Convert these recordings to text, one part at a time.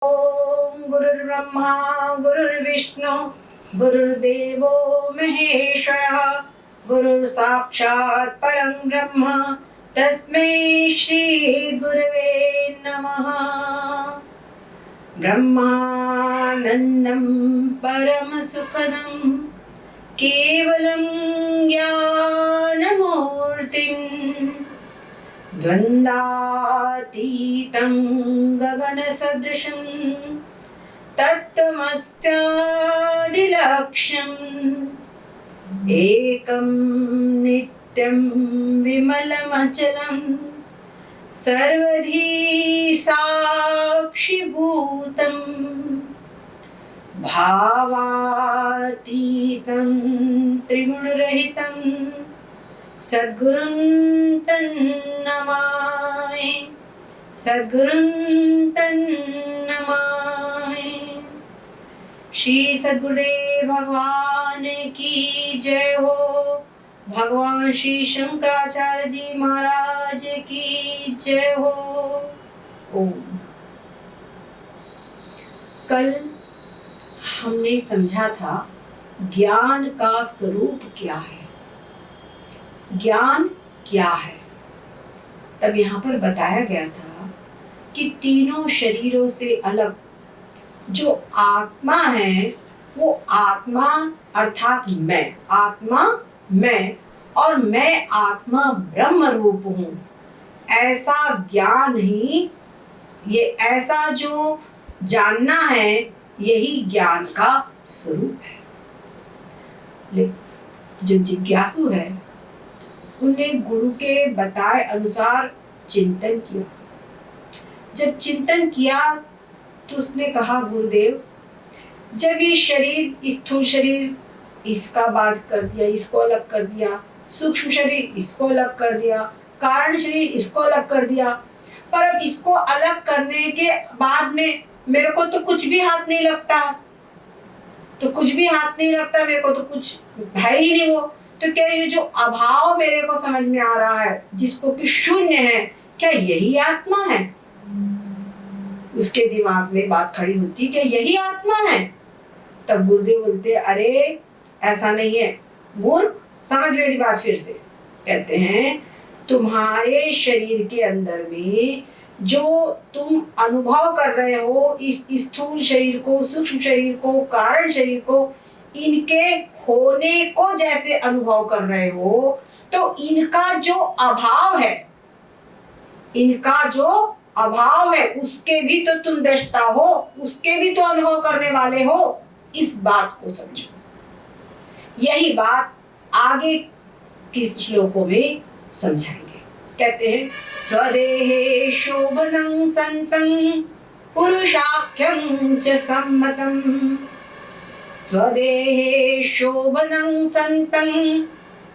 ओम गुरुर्ब्रह्मा गुरुर्विष्णु गुरुर्देवो महेश्वरः गुरुः साक्षात् परं ब्रह्म तस्मै श्री गुरवे नमः। ब्रह्मानन्दं परमसुखदं केवलं ज्ञानमूर्तिम् द्वन्द्वातीतं गगनसदृशं तत्त्वमस्यादिलक्ष्यम् एकं नित्यं विमलमचलं सर्वधी साक्षिभूतं भावातीतं त्रिगुणरहितं सद्गुरुं तन्नमामि सद्गुरुं तन्नमामि। श्री सद्गुरुदेव भगवान की जय हो। भगवान श्री शंकराचार्य जी महाराज की जय हो। ओम। कल हमने समझा था ज्ञान का स्वरूप क्या है, ज्ञान क्या है। तब यहाँ पर बताया गया था कि तीनों शरीरों से अलग जो आत्मा है वो आत्मा अर्थात मैं, आत्मा मैं और मैं आत्मा ब्रह्म रूप हूँ, ऐसा ज्ञान ही, ये ऐसा जो जानना है यही ज्ञान का स्वरूप है। जो जिज्ञासु है उन्होंने गुरु के बताए अनुसार चिंतन किया। जब चिंतन किया तो उसने कहा, गुरुदेव जब ये शरीर, स्थूल शरीर इसका बात कर दिया, इसको अलग कर दिया, सूक्ष्म शरीर इसको अलग कर दिया, कारण शरीर इसको अलग कर दिया, पर अब इसको अलग करने के बाद में मेरे को तो कुछ भी हाथ नहीं लगता, तो कुछ भी हाथ नहीं लगता, मेरे को तो कुछ है ही नहीं वो, तो क्या ये जो अभाव मेरे को समझ में आ रहा है जिसको कि शून्य है, क्या यही आत्मा है? उसके दिमाग में बात खड़ी होती, क्या यही आत्मा है? तब गुरुदेव बोलते, अरे ऐसा नहीं है मूर्ख, समझ मेरी बात फिर से। कहते हैं तुम्हारे शरीर के अंदर में जो तुम अनुभव कर रहे हो, इस स्थूल शरीर को, सूक्ष्म शरीर को, कारण शरीर को, इनके होने को जैसे अनुभव कर रहे हो, तो इनका जो अभाव है, इनका जो अभाव है उसके भी तो तुम दृष्टा हो, उसके भी तो अनुभव करने वाले हो। इस बात को समझो। यही बात आगे के श्लोकों में समझाएंगे। कहते हैं स्वदेहे शोभनं संतं पुरुषाख्यं च सम्मतं, स्वदेहे शोभनं संतं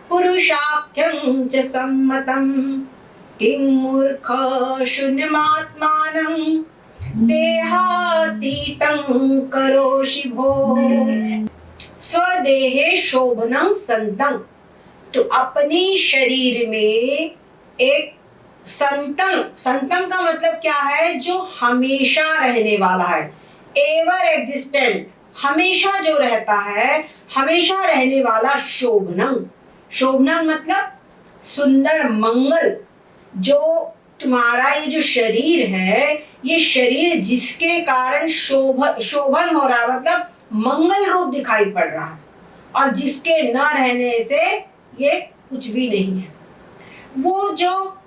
पुरुषाख्यं च सम्मतं, किं मूर्ख शून्यमात्मानं देहातीतं करोषि भो। स्वदेहे शोभनं संतं, तो अपनी शरीर में एक संतं, संतं का मतलब क्या है? जो हमेशा रहने वाला है, एवर एग्जिस्टेंट, हमेशा जो रहता है, हमेशा रहने वाला शोभनं। शोभनं मतलब सुंदर, मंगल। जो तुम्हारा ये जो शरीर है, ये शरीर जिसके कारण शोभन हो रहा है, मतलब मंगल रूप दिखाई पड़ रहा है, और जिसके न रहने से ये कुछ भी नहीं है। वो जो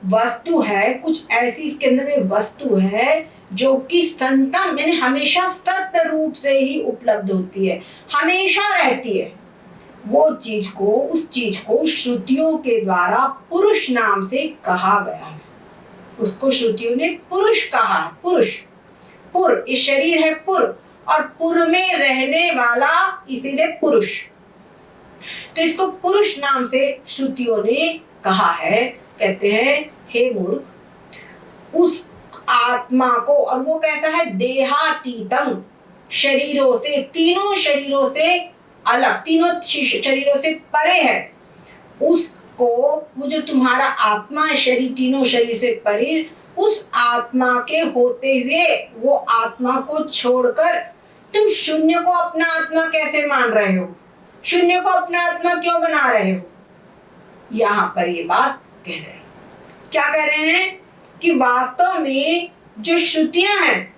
वस्तु है, कुछ ऐसी इसके अंदर में वस्तु है जो कि संतम यानी हमेशा सत्य रूप से ही उपलब्ध होती है, हमेशा रहती है। वो चीज को, उस चीज को श्रुतियों के द्वारा पुरुष नाम से कहा गया है। उसको श्रुतियों ने पुरुष कहा। पुरुष, पुर, ये शरीर है पुर, और पुर में रहने वाला, इसीलिए पुरुष। तो इसको पुरुष नाम से श्रुतियों ने कहा है। कहते हैं हे मूर्ख, उस आत्मा को, और वो कैसा है? देहातीतम, शरीरों से, तीनों शरीरों से अलग, तीनों शरीरों से परे है। उसको, वो जो तुम्हारा आत्मा है, शरीर, तीनों शरीर से परे, उस आत्मा के होते हुए वो आत्मा को छोड़कर तुम शून्य को अपना आत्मा कैसे मान रहे हो? शून्य को अपना आत्मा क्यों बना रहे हो? यहाँ पर ये बात कह रहे हैं। क्या कह रहे हैं कि वास्तव में जो श्रुतियां हैं,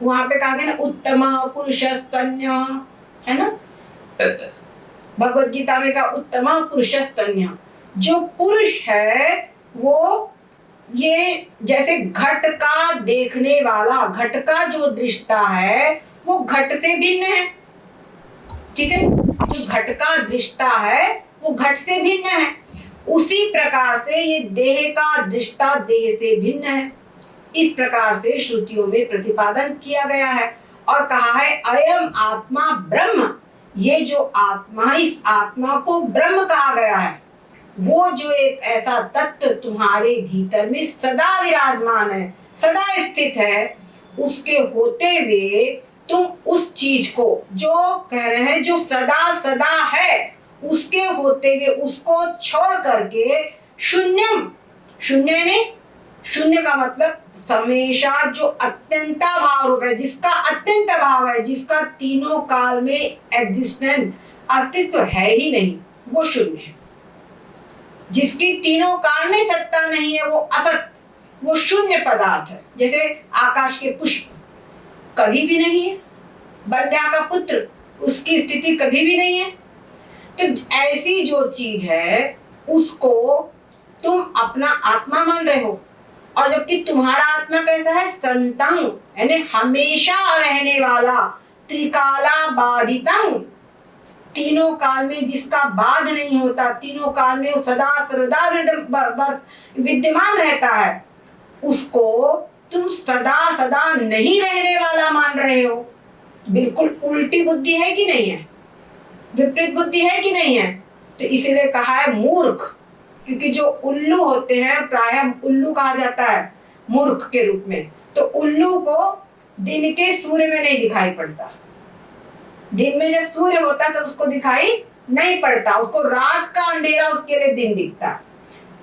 वहां पे कहा गया ना उत्तम पुरुषस्तन्य, है ना, भगवत गीता में कहा उत्तम पुरुषस्तन्य। जो पुरुष है वो ये जैसे घट का देखने वाला, घट का जो दृष्टा है वो घट से भिन्न है, ठीक है, जो घट का दृष्टा है वो घट से भिन्न है। उसी प्रकार से ये देह का दृष्टा देह से भिन्न है। इस प्रकार से श्रुतियों में प्रतिपादन किया गया है और कहा है अयम आत्मा ब्रह्म। ये जो आत्मा, इस आत्मा को ब्रह्म कहा गया है। वो जो एक ऐसा तत्व तुम्हारे भीतर में सदा विराजमान है, सदा स्थित है, उसके होते हुए तुम उस चीज को जो कह रहे हैं जो सदा सदा है, उसके होते हुए उसको छोड़ करके शून्यम, शून्य ने, शून्य का मतलब हमेशा जो अत्यंता भाव रूप है, जिसका अत्यंत भाव है, जिसका तीनों काल में एग्जिस्टेंस अस्तित्व है ही नहीं, वो शून्य है। जिसकी तीनों काल में सत्ता नहीं है वो असत, वो शून्य पदार्थ है। जैसे आकाश के पुष्प कभी भी नहीं है, बंध्या का पुत्र उसकी स्थिति कभी भी नहीं है। तो ऐसी जो चीज है उसको तुम अपना आत्मा मान रहे हो, और जबकि तुम्हारा आत्मा कैसा है? संतं, यानी हमेशा रहने वाला, त्रिकाला बाधितं, तीनों काल में जिसका बाध नहीं होता, तीनों काल में वो सदा सर्वदा विद्यमान रहता है, उसको तुम सदा सदा नहीं रहने वाला मान रहे हो। बिल्कुल उल्टी बुद्धि है कि नहीं है? विपरीत बुद्धि है कि नहीं है? तो इसीलिए कहा है मूर्ख, क्योंकि जो उल्लू होते हैं, प्रायः उल्लू कहा जाता है मूर्ख के रूप में। तो उल्लू को दिन के सूर्य में नहीं दिखाई पड़ता, दिन में जब सूर्य होता तो उसको दिखाई नहीं पड़ता, उसको रात का अंधेरा उसके लिए दिन दिखता।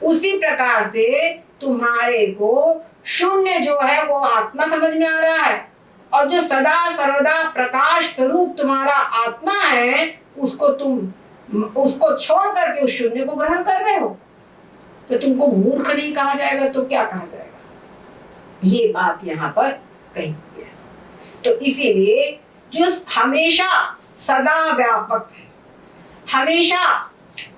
उसी प्रकार से तुम्हारे को शून्य जो है वो आत्मा समझ में आ रहा है, और जो सदा सर्वदा प्रकाश स्वरूप तुम्हारा आत्मा है उसको तुम उसको छोड़ करके उस शून्य को ग्रहण कर रहे हो। तो तुमको मूर्ख नहीं कहा जाएगा तो क्या कहा जाएगा? ये बात यहाँ पर कही है। तो इसीलिए जो हमेशा सदा व्यापक है, हमेशा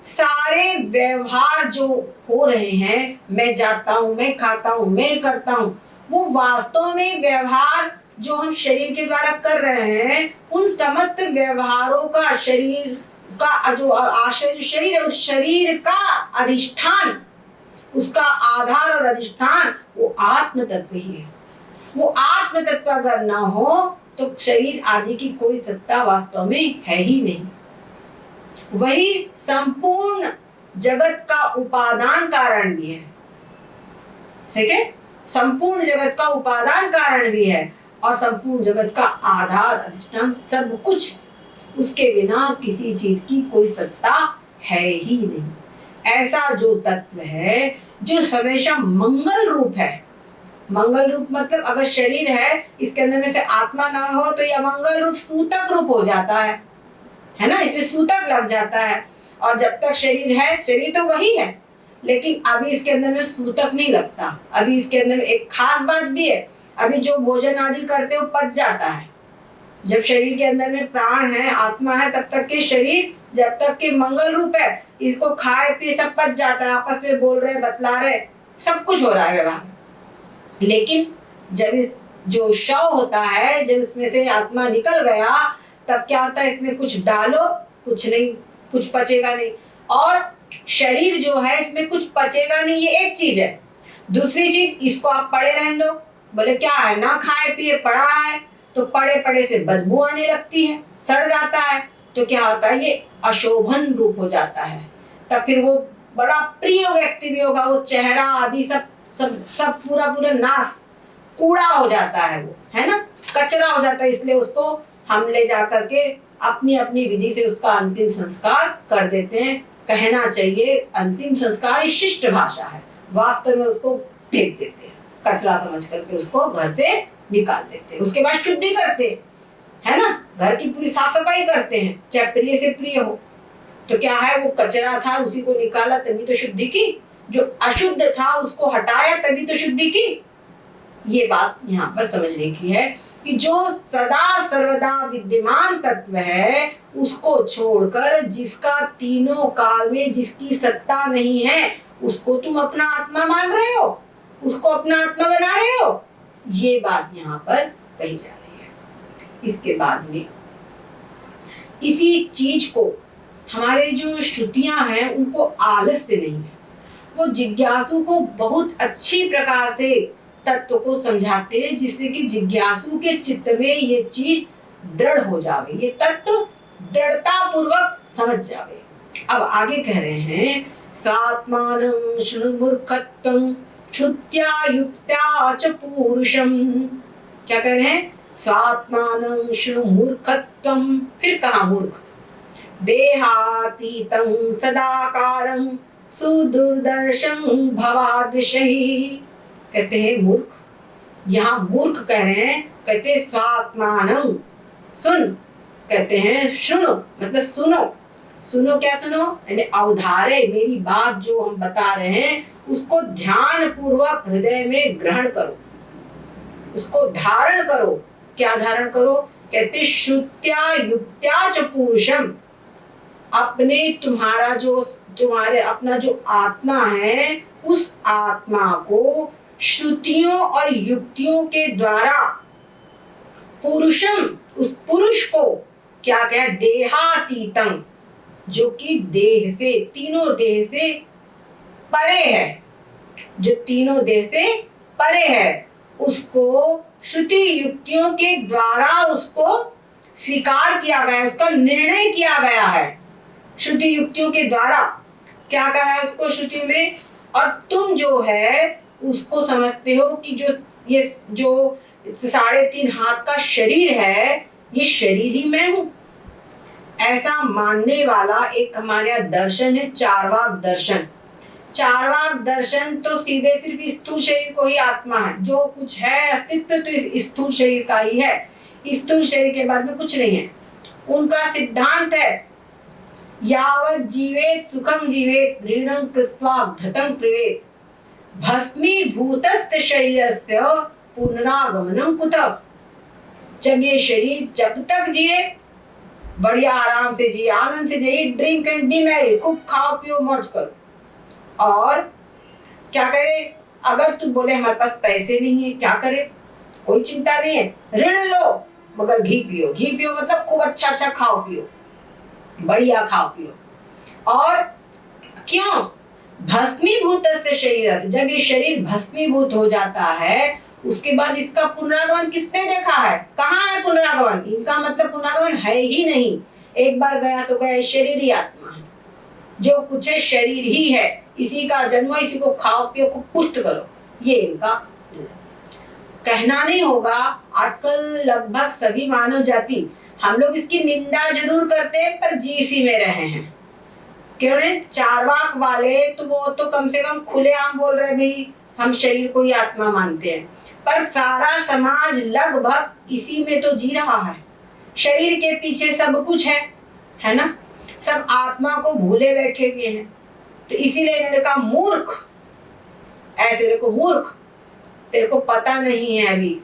सारे व्यवहार जो हो रहे हैं, मैं जाता हूं, मैं खाता हूं, मैं करता हूं, वो वास्तव में व्यवहार जो हम शरीर के द्वारा कर रहे हैं, उन समस्त व्यवहारों का शरीर का जो आश्रय, जो शरीर है, उस शरीर का अधिष्ठान, उसका आधार और अधिष्ठान वो आत्म तत्व ही है। वो आत्म तत्व अगर ना हो तो शरीर आदि की कोई सत्ता वास्तव में है ही नहीं। वही संपूर्ण जगत का उपादान कारण भी है, ठीक है, संपूर्ण जगत का उपादान कारण भी है और संपूर्ण जगत का आधार अधिष्ठान सब कुछ। उसके बिना किसी चीज की कोई सत्ता है ही नहीं। ऐसा जो तत्व है जो हमेशा मंगल रूप है, मंगल रूप मतलब अगर शरीर है, इसके अंदर में से आत्मा ना हो तो यह मंगल रूप सूतक रूप हो जाता है ना, इसमें सूतक लग जाता है। और जब तक शरीर है, शरीर तो वही है, लेकिन अभी इसके अंदर में सूतक नहीं लगता। अभी इसके अंदर में एक खास बात भी है, अभी जो भोजन आदि करते हो पच जाता है। जब शरीर के अंदर में प्राण है, आत्मा है, तब तक के शरीर, जब तक के मंगल रूप है, इसको खाए पिए सब पच जाता है, आपस में बोल रहे, बतला रहे, सब कुछ हो रहा है व्यवहार। लेकिन जब इस जो शव होता है, जब इसमें से आत्मा निकल गया, तब क्या होता है, इसमें कुछ डालो, कुछ नहीं, कुछ पचेगा नहीं। और शरीर जो है इसमें कुछ पचेगा नहीं, ये एक चीज है। दूसरी चीज, इसको आप पड़े रहने दो, बोले क्या है, ना खाए पिए पड़ा है, तो पड़े पड़े से बदबू आने लगती है, सड़ जाता है, तो क्या होता है, ये अशोभन रूप हो जाता है। तब फिर वो बड़ा प्रिय व्यक्ति भी होगा, वो चेहरा आदि सब सब सब पूरा पूरा नाश, कूड़ा हो जाता है, वो है ना, कचरा हो जाता है। इसलिए उसको हम ले जा करके अपनी अपनी विधि से उसका अंतिम संस्कार कर देते हैं। कहना चाहिए अंतिम संस्कार शिष्ट भाषा है, वास्तव में उसको फेंक देते हैं। कचरा समझ करके उसको घर से निकाल देते हैं। उसके बाद शुद्धि करते हैं, है ना, घर की पूरी साफ सफाई करते हैं, चाहे प्रिय से प्रिय हो। तो क्या है, वो कचरा था उसी को निकाला तभी तो शुद्धि की, जो अशुद्ध था उसको हटाया तभी तो शुद्धि की। ये बात यहाँ पर समझने की है कि जो सदा सर्वदा विद्यमान तत्व है उसको छोड़कर जिसका तीनों काल में जिसकी सत्ता नहीं है उसको तुम अपना आत्मा मान रहे हो, उसको अपना आत्मा बना रहे हो। ये बात यहाँ पर कही जा रही है। इसके बाद में इसी चीज को हमारे जो श्रुतियां हैं उनको आलस्य नहीं है, वो जिज्ञासु को बहुत अच्छी प्रकार से तत्व को समझाते हैं, जिससे कि जिज्ञासु के चित्त में ये चीज दृढ़ हो जावे, ये तत्व दृढ़ता पूर्वक समझ जावे। अब आगे कह रहे हैं, सात्मानं शृणु मूर्खत्वं श्रुत्या युक्त्या च पूरुषम। क्या कह रहे हैं, स्वात्मानं शृणु मूर्खत्वं, फिर कहा मूर्ख, देहातीतं सदाकारं सुदुर्दर्शं भवादृशहि। कहते हैं मूर्ख, यहाँ मूर्ख कह रहे हैं, कहते हैं स्वात्मानं, सुन, कहते हैं शृणु मतलब सुनो, सुनो क्या सुनो, यानी अवधारे, मेरी बात जो हम बता रहे हैं उसको ध्यान पूर्वक हृदय में ग्रहण करो, उसको धारण करो। क्या धारण करो, कहते श्रुत्या युक्त्या च पुरुषम, अपने तुम्हारा जो तुम्हारे अपना जो आत्मा है उस आत्मा को श्रुतियों और युक्तियों के द्वारा पुरुषम, उस पुरुष को क्या कहा, देहातीतम, जो कि देह से, तीनों देह से परे है, जो तीनों देह से परे है, उसको श्रुति युक्तियों के द्वारा उसको स्वीकार किया गया है, उसका निर्णय किया गया है श्रुति युक्तियों के द्वारा। क्या कहा है उसको श्रुति में, और तुम जो है उसको समझते हो कि ये जो 3.5 हाथ का शरीर है ये शरीर ही मैं हूं। ऐसा मानने वाला एक हमारे यहाँ दर्शन है, चार्वाक दर्शन। चार्वाक दर्शन तो सीधे सिर्फ स्थूल शरीर को ही आत्मा है, जो कुछ है अस्तित्व तो इस स्थूल शरीर का ही है, स्थूल शरीर के बाद में कुछ नहीं है। उनका सिद्धांत है, यावत् जीवेत सुखम जीवेत ऋणं कृत्वा घृतं प्रियेत भस्मीभूतस्य शरीरस्य पुनरागमनं कुतः। जब ये शरीर जब तक जिए बढ़िया आराम से जिए, आनंद से जिए, ड्रिंक एंड बी मैरी, खूब खाओ पियो मौज करो। और क्या करे, अगर तू बोले हमारे पास पैसे नहीं है, क्या करे, कोई चिंता नहीं है, ऋण लो मगर घी पियो, घी पियो मतलब खूब अच्छा अच्छा खाओ पियो, बढ़िया खाओ पियो। और क्यों, भस्मीभूत से शरीर, जब ये शरीर भस्मीभूत हो जाता है उसके बाद इसका पुनरागमन किसने देखा है, कहाँ है पुनरागमन, इनका मतलब पुनरागमन है ही नहीं, एक बार गया तो गया, शरीर ही आत्मा है, जो कुछ है शरीर ही है, इसी का जन्म, इसी को खाओ पियो, खूब पुष्ट करो, ये इनका कहना नहीं होगा। आजकल लगभग सभी मानव जाति, हम लोग इसकी निंदा जरूर करते हैं पर जी इसी में रहे हैं। क्यों ने, चारवाक वाले तो वो तो कम से कम खुलेआम बोल रहे भाई हम शरीर को ही आत्मा मानते हैं, पर सारा समाज लगभग इसी में तो जी रहा है, शरीर के पीछे सब कुछ है ना, सब आत्मा को भूले बैठे हुए हैं। तो इसीलिए इन्होंने कहा मूर्ख, ऐसे देखो मूर्ख, तेरे को पता नहीं है, अभी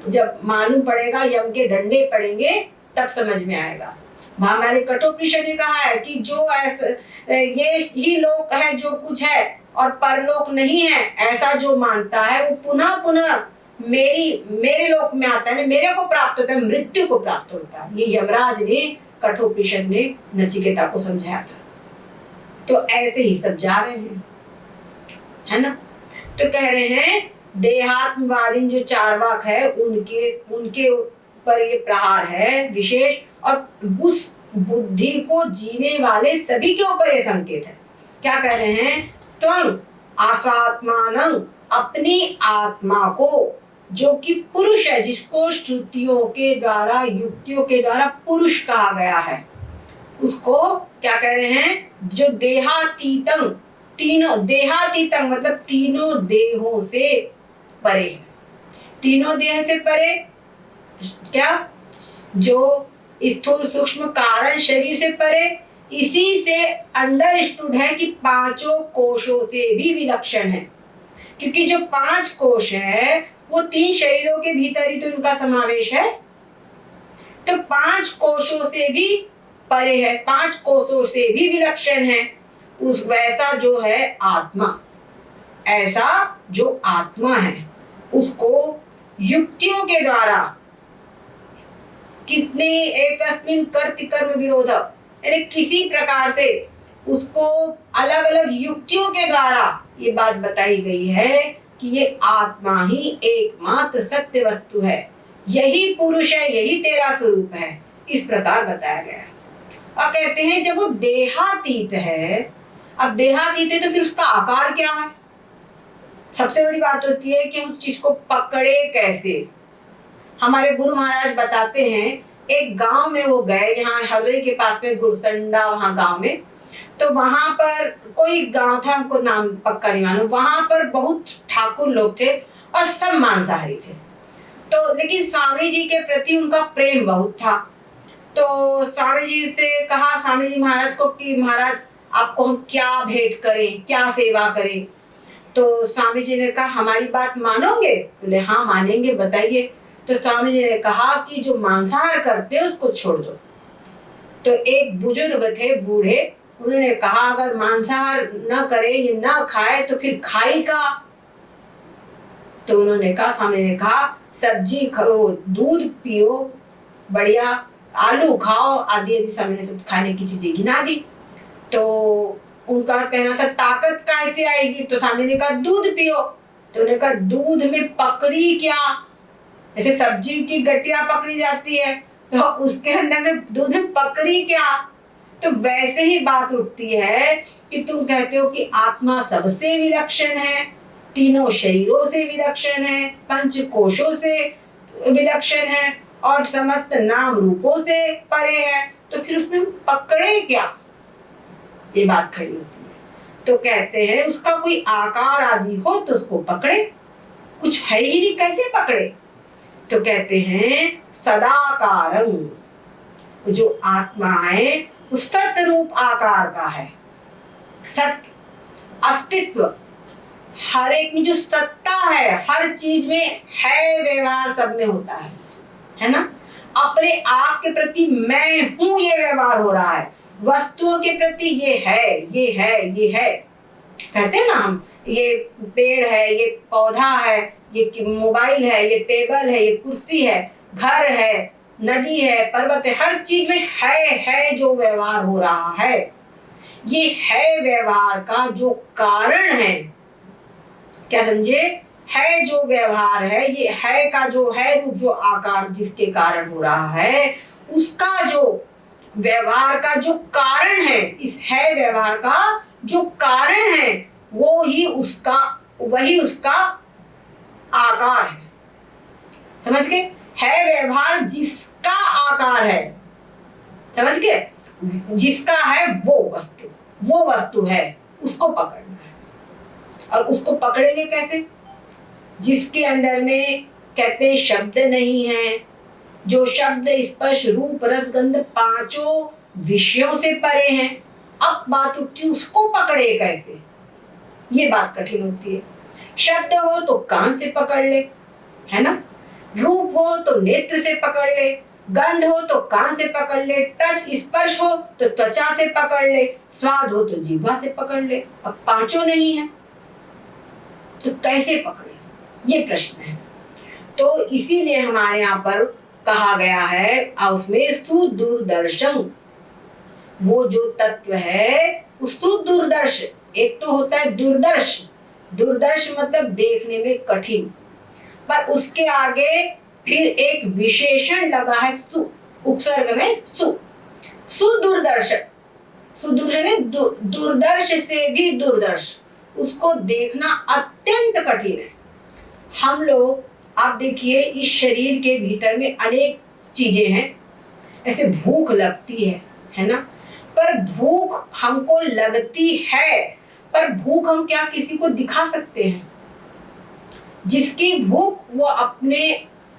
जब मालूम पड़ेगा, यम के डंडे पड़ेंगे तब समझ में आएगा। हमारे कठोपनिषद ने कहा है कि जो ऐसे ये ही लोक है जो कुछ है और परलोक नहीं है, ऐसा जो मानता है वो पुनः पुनः मेरे लोक में आता है, मेरे को प्राप्त होता है, मृत्यु को प्राप्त होता है। ये यमराज ने कठोपनिषद में नचिकेता को समझाया था। तो ऐसे ही सब जा रहे हैं, है ना। तो कह रहे हैं देहात्मवादी जो चार्वाक है उनके ऊपर ये प्रहार है विशेष, और उस बुद्धि को जीने वाले सभी के ऊपर ये संकेत है। क्या कह रहे हैं, त्वं आसात्मानं, अपनी आत्मा को, जो कि पुरुष है, जिसको श्रुतियों के द्वारा युक्तियों के द्वारा पुरुष कहा गया है, उसको क्या कह रहे हैं, जो देहातीतम, तीनों देहातीतम मतलब तीनों देहों से परे है। तीनों देह से परे क्या, जो स्थूल सूक्ष्म कारण शरीर से परे, इसी से अंडरस्टूड है कि पांचों कोशों से भी विलक्षण है, क्योंकि जो 5 कोश है वो 3 शरीरों के भीतर ही तो इनका समावेश है। तो 5 कोशों से भी परे है, 5 कोशों से भी विलक्षण है। उस वैसा जो है आत्मा, ऐसा जो आत्मा है उसको युक्तियों के द्वारा कितने एकस्मिन कर्तृ कर्म विरोध, यानी किसी प्रकार से उसको अलग अलग युक्तियों के द्वारा ये बात बताई गई है कि ये आत्मा ही एकमात्र सत्य वस्तु है, यही पुरुष है, यही तेरा स्वरूप है, इस प्रकार बताया गया है। अब कहते हैं जब वो देहातीत है, अब देहातीत है तो फिर उसका आकार क्या है। सबसे बड़ी बात होती है कि हम चीज को पकड़े कैसे। हमारे गुरु महाराज बताते हैं, एक गांव में वो गए, यहाँ हरदोई के पास में गुरसंडा वहाँ गांव में, तो वहां पर कोई गांव था, हमको नाम पक्का नहीं मालूम, वहां पर बहुत ठाकुर लोग थे और सब मांसाहारी थे। तो लेकिन स्वामी जी के प्रति उनका प्रेम बहुत था। तो स्वामी जी से कहा, स्वामी जी महाराज को कि महाराज आपको हम क्या भेंट करें, क्या सेवा करें। तो स्वामी जी ने कहा हमारी बात मानोगे? बोले हाँ मानेंगे, बताइए। तो स्वामी जी ने कहा कि जो मांसाहार करते हैं उसको छोड़ दो। तो एक बुजुर्ग थे, बूढ़े, उन्होंने कहा अगर मांसाहार न करे, ये न खाए तो फिर खाई का? तो उन्होंने कहा, स्वामी ने कहा सब्जी खाओ, दूध पियो, बढ़िया आलू खाओ, आदि आदि स्वामी ने सब खाने की चीजें गिना दी। तो उनका कहना था ताकत कैसे आएगी? तो स्वामी ने कहा दूध पियो। तो उन्होंने कहा दूध में पकड़ी क्या? जैसे सब्जी की गट्टियां पकड़ी जाती है तो उसके अंदर में दूध में पकड़ी क्या? तो वैसे ही बात उठती है कि तुम कहते हो कि आत्मा सबसे विलक्षण है, तीनों शरीरों से विलक्षण है, 5 कोशों से विलक्षण है और समस्त नाम रूपों से परे है, तो फिर उसमें पकड़े क्या? ये बात खड़ी होती है। तो कहते हैं उसका कोई आकार आदि हो तो उसको पकड़े, कुछ है ही नहीं कैसे पकड़े? तो कहते हैं सदाकारं, जो आत्मा है उस सत्य रूप आकार का है। सत्य अस्तित्व, हर एक में जो सत्ता है, हर चीज में है, व्यवहार सब में होता है ना। अपने आप के प्रति मैं हूं ये व्यवहार हो रहा है, वस्तुओं के प्रति ये है, ये है, ये है। कहते हैं ना हम, ये पेड़ है, ये पौधा है, ये मोबाइल है, ये टेबल है, ये कुर्सी है, घर है, नदी है, पर्वत है, हर चीज में है जो व्यवहार हो रहा है। ये है व्यवहार का जो कारण है, क्या समझे? है जो व्यवहार है, ये है का जो है रूप, जो आकार जिसके कारण हो रहा है, उसका जो व्यवहार का जो कारण है, इस है व्यवहार का जो कारण है, वो ही उसका, वही उसका आकार है। समझ गए? है व्यवहार जिसका आकार है, समझ गए? जिसका है वो वस्तु है, उसको पकड़ना है। और उसको पकड़ेंगे कैसे? जिसके अंदर में कहते हैं शब्द नहीं है, जो शब्द स्पर्श रूप रस गंध 5 विषयों से परे हैं। अब बात उठती उसको पकड़े कैसे, ये बात कठिन होती है। शब्द हो तो कान से पकड़ ले, है ना, रूप हो तो नेत्र से पकड़ ले, गंध हो तो कान से पकड़ ले, टच स्पर्श हो तो त्वचा से पकड़ ले, स्वाद हो तो जीवा से पकड़ ले। अब 5 नहीं है तो कैसे पकड़े, ये प्रश्न है। तो इसीलिए हमारे यहाँ पर कहा गया है उसमें सुदूरदर्शम, वो जो तत्व है उस सुदूरदर्श, एक तो होता है दूरदर्श, दूरदर्श मतलब देखने में कठिन, पर उसके आगे फिर एक विशेषण लगा है सु, उपसर्ग में सु, सुदूरदर्श, सुदूरदर्श दूरदर्श से भी दूरदर्श, उसको देखना अत्यंत कठिन है। हम लोग, आप देखिए इस शरीर के भीतर में अनेक चीजें हैं, ऐसे भूख लगती है ना, पर भूख हमको लगती है, पर भूख हम क्या किसी को दिखा सकते हैं? जिसकी भूख वो अपने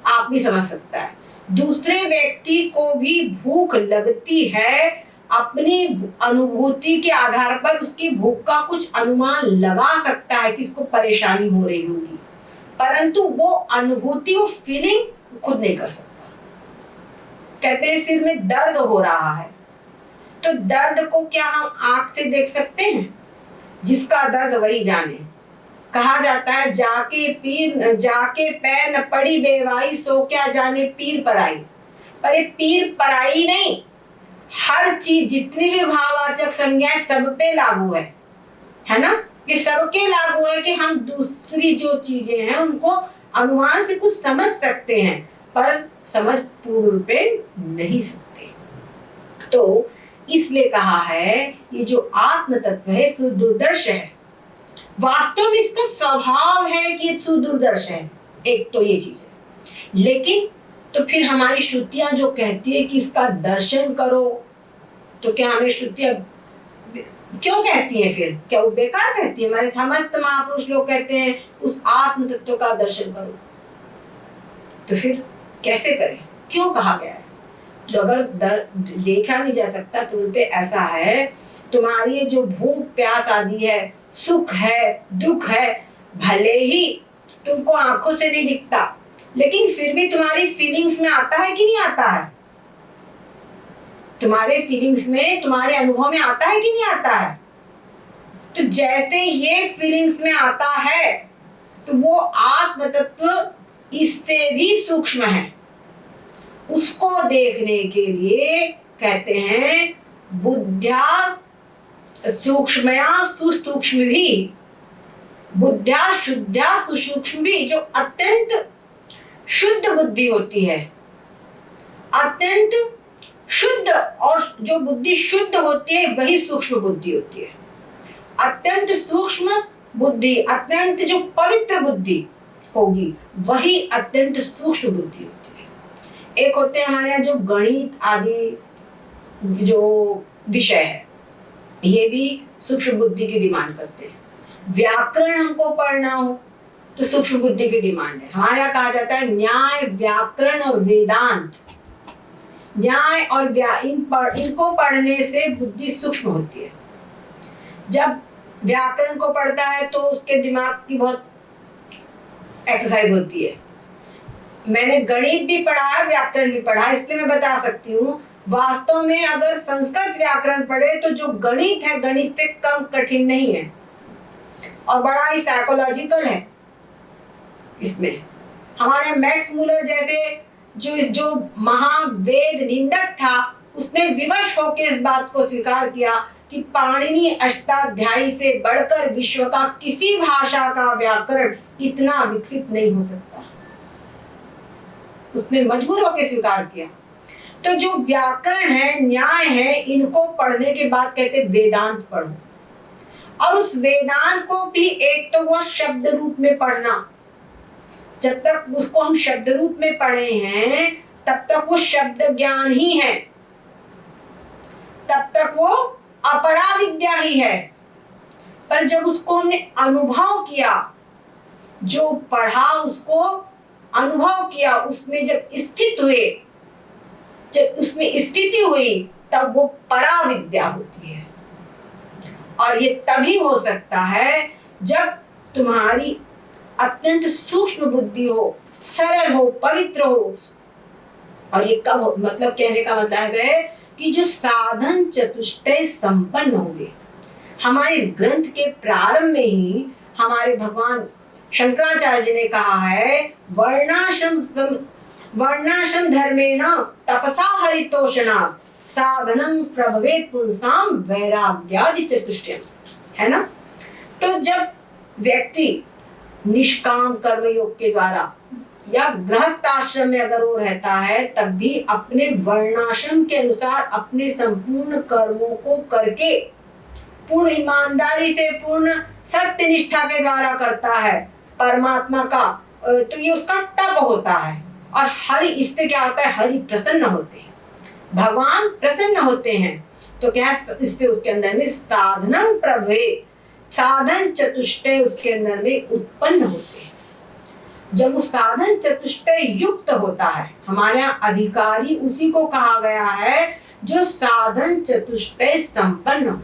आप ही समझ सकता है। दूसरे व्यक्ति को भी भूख लगती है, अपनी अनुभूति के आधार पर उसकी भूख का कुछ अनुमान लगा सकता है कि इसको परेशानी हो रही होगी, परंतु वो अनुभूति, वो फीलिंग खुद नहीं कर सकता। कहते हैं सिर में दर्द हो रहा है, तो दर्द को क्या हम आंख से देख सकते हैं? जिसका दर्द वही जाने। कहा जाता है जाके पैर न पड़ी बेवाई, सो क्या जाने पीर पराई। पर ये पीर पराई नहीं, हर चीज जितनी भी भाववाचक संज्ञाएं सब पे लागू है ना? ये सबके लागू है कि हम दूसरी जो चीजें हैं उनको अनुमान से कुछ समझ सकते हैं, पर समझ पूर्ण रूपे नहीं सकते। तो इसलिए कहा है ये जो आत्म तत्व है सुदूरदर्श है। वास्तव में इसका स्वभाव है कि सुदूरदर्श है, एक तो ये चीज है। लेकिन तो फिर हमारी श्रुतियां जो कहती है कि इसका दर्शन करो, तो क्या हमें श्रुतियां क्यों कहती हैं? फिर क्या वो बेकार कहती है? हमारे समस्त महापुरुष लोग कहते हैं उस आत्म तत्व का दर्शन करो, तो फिर कैसे करें? क्यों कहा गया है? तो अगर देखा नहीं जा सकता तो बोलते ऐसा है, तुम्हारी ये जो भूख प्यास आदि है, सुख है, दुख है, भले ही तुमको आंखों से नहीं दिखता, लेकिन फिर भी तुम्हारी फीलिंग्स में आता है कि नहीं आता है? तुम्हारे फीलिंग्स में, तुम्हारे अनुभव में आता है कि नहीं आता है? तो जैसे ये फीलिंग्स में आता है, तो वो आत्म तत्व इससे भी सूक्ष्म है। उसको देखने के लिए कहते हैं बुद्ध्या सूक्ष्मया सुसूक्ष्म भी, बुद्ध्या शुद्ध्या सुसूक्ष्म भी। जो अत्यंत शुद्ध बुद्धि होती है, अत्यंत शुद्ध, और जो बुद्धि शुद्ध होती है वही सूक्ष्म बुद्धि होती है। अत्यंत सूक्ष्म बुद्धि, अत्यंत जो पवित्र बुद्धि होगी वही अत्यंत सूक्ष्म बुद्धि होती है। एक होते हैं हमारे यहाँ जो गणित आदि जो विषय है, ये भी सूक्ष्म बुद्धि की डिमांड करते हैं। व्याकरण हमको पढ़ना हो तो सूक्ष्म बुद्धि की डिमांड है। हमारे यहाँ कहा जाता है न्याय, व्याकरण और वेदांत। न्याय और इनको पढ़ने से बुद्धि सूक्ष्म होती है। जब व्याकरण को पढ़ता है तो उसके दिमाग की बहुत एक्सरसाइज होती है। मैंने गणित भी पढ़ा है, व्याकरण भी पढ़ा, इसलिए मैं बता सकती हूँ। वास्तव में अगर संस्कृत व्याकरण पढ़े तो जो गणित है गणित से कम कठिन नहीं है और बड़ा ही साइकोलॉजिकल है। इसमें हमारे मैक्स मूलर जैसे जो महावेद निंदक था, उसने विवश होकर इस बात को स्वीकार किया कि पाणिनि अष्टाध्यायी से बढ़कर विश्व का किसी भाषा का व्याकरण इतना विकसित नहीं हो सकता। उसने मजबूर होकर स्वीकार किया। तो जो व्याकरण है, न्याय है, इनको पढ़ने के बाद कहते वेदांत पढ़ो, और उस वेदांत को भी एक तो वो शब्द रूप में पढ़ना। जब तक उसको हम शब्द रूप में पढ़े हैं तब तक वो शब्द ज्ञान ही है, तब तक वो अपरा विद्या ही है। पर जब उसको हमने अनुभव किया, जो पढ़ा उसको अनुभव किया, उसमें जब स्थित हुए, जब उसमें स्थिति हुई, तब वो परा विद्या होती है। और ये तभी हो सकता है जब तुम्हारी अत्यंत सूक्ष्म बुद्धि हो, सरल हो, पवित्र हो। और ये कब, मतलब कहने का मतलब है कि जो साधन चतुष्टय संपन्न होंगे। हमारे इस ग्रंथ के प्रारंभ में ही हमारे भगवान शंकराचार्य जी ने कहा है वर्णाश्रम धर्मेण तपसा हरितोषणा साधनं प्रभवेत् पुंसां वैराग्यादि चतुष्टयम्, है ना? तो जब व्यक्ति निष्काम कर्म योग के द्वारा या गृहस्थ आश्रम में अगर वो रहता है, तब भी अपने वर्णाश्रम के अनुसार अपने संपूर्ण कर्मों को करके पूर्ण ईमानदारी से, पूर्ण सत्य निष्ठा के द्वारा करता है परमात्मा का, तो ये उसका तप होता है। और हरि, इससे क्या होता है? हरि प्रसन्न होते हैं, भगवान प्रसन्न होते हैं। तो क्या इससे उसके अंदर में साधनम प्रभवे, साधन चतुष्टय उसके अंदर में उत्पन्न होते हैं। जब वो साधन चतुष्टय युक्त होता है, हमारे यहाँ अधिकारी उसी को कहा गया है जो साधन चतुष्टय संपन्न हो।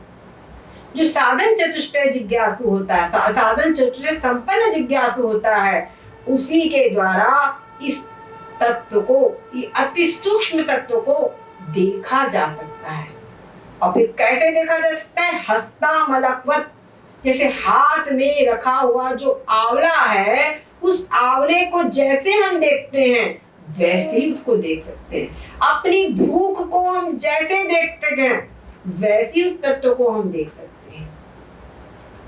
जो साधन चतुष्टय जिज्ञासु होता है, साधन चतुष्टय संपन्न जिज्ञासु होता है, उसी के द्वारा इस तत्व को, अति सूक्ष्म तत्व को देखा जा सकता है। और फिर कैसे देखा जा सकता है? हस्तामलकवत, जैसे हाथ में रखा हुआ जो आंवला है, उस आंवले को जैसे हम देखते हैं वैसे ही उसको देख सकते हैं। अपनी भूख को हम जैसे देखते हैं वैसे उस तत्व को हम देख सकते हैं,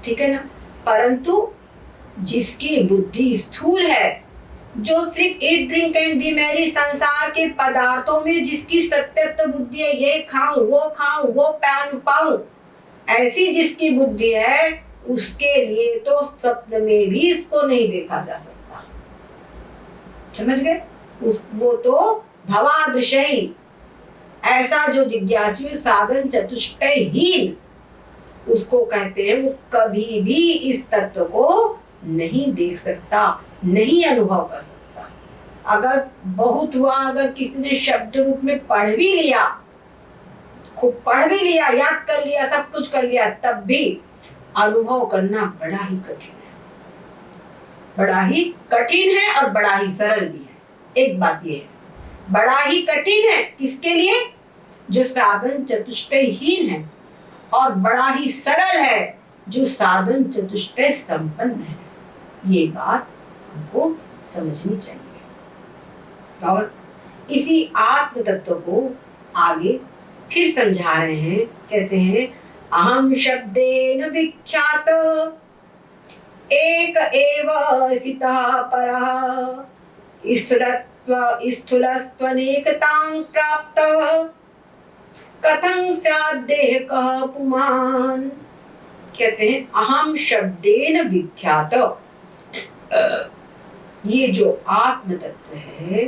ठीक है ना। परंतु जिसकी बुद्धि स्थूल है, जो सिर्फ eat drink and B Mary संसार के पदार्थों में जिसकी सत्यत्व बुद्धि है, ये खाऊं वो पहन पाऊं, ऐसी जिसकी बुद्धि है, उसके लिए तो स्वप्न में भी इसको नहीं देखा जा सकता। समझ गए? वो तो भवादृशई, ऐसा जो जिज्ञासु साधन चतुष्टयहीन, उसको कहते हैं वो कभी भी इस तत्व को नहीं देख सकता, नहीं अनुभव कर सकता। अगर बहुत हुआ, अगर किसी ने शब्द रूप में पढ़ भी लिया, खूब पढ़ भी लिया, याद कर लिया, सब कुछ कर लिया, तब भी अनुभव करना बड़ा ही कठिन है। बड़ा ही कठिन है और बड़ा ही सरल भी है। एक बात ये है, बड़ा ही कठिन है किसके लिए? जो साधन चतुष्टयहीन है, और बड़ा ही सरल है जो साधन चतुष्टय संपन्न है। ये बात हमको समझनी चाहिए। और इसी आत्म तत्व को आगे फिर समझा रहे हैं, कहते हैं अहम शब्देन विख्यात एक एव स्थितः परः स्थूलस्त्वनेकतां प्राप्तः कथं स्यात् देहकः पुमान्। कहते हैं अहम शब्देन विख्यात, ये जो आत्म तत्व है,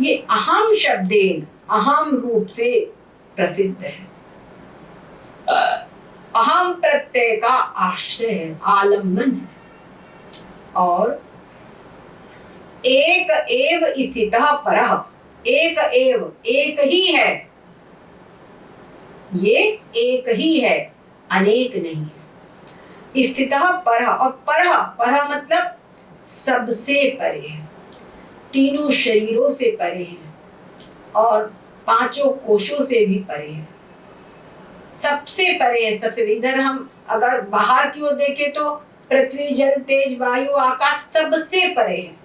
ये अहम शब्देन, अहम रूप से प्रसिद्ध है। अहम प्रत्यय का आश्रय है, आलम्बन है। और एक एव स्थितः परः, एक एव, एक ही है, ये एक ही है, अनेक नहीं है। स्थितः परः, और परः, परः मतलब सबसे परे है, तीनों शरीरों से परे है, और पांचों कोशों से भी परे है, सबसे परे है। सबसे इधर हम अगर बाहर की ओर देखें तो पृथ्वी, जल, तेज, वायु, आकाश सबसे परे है।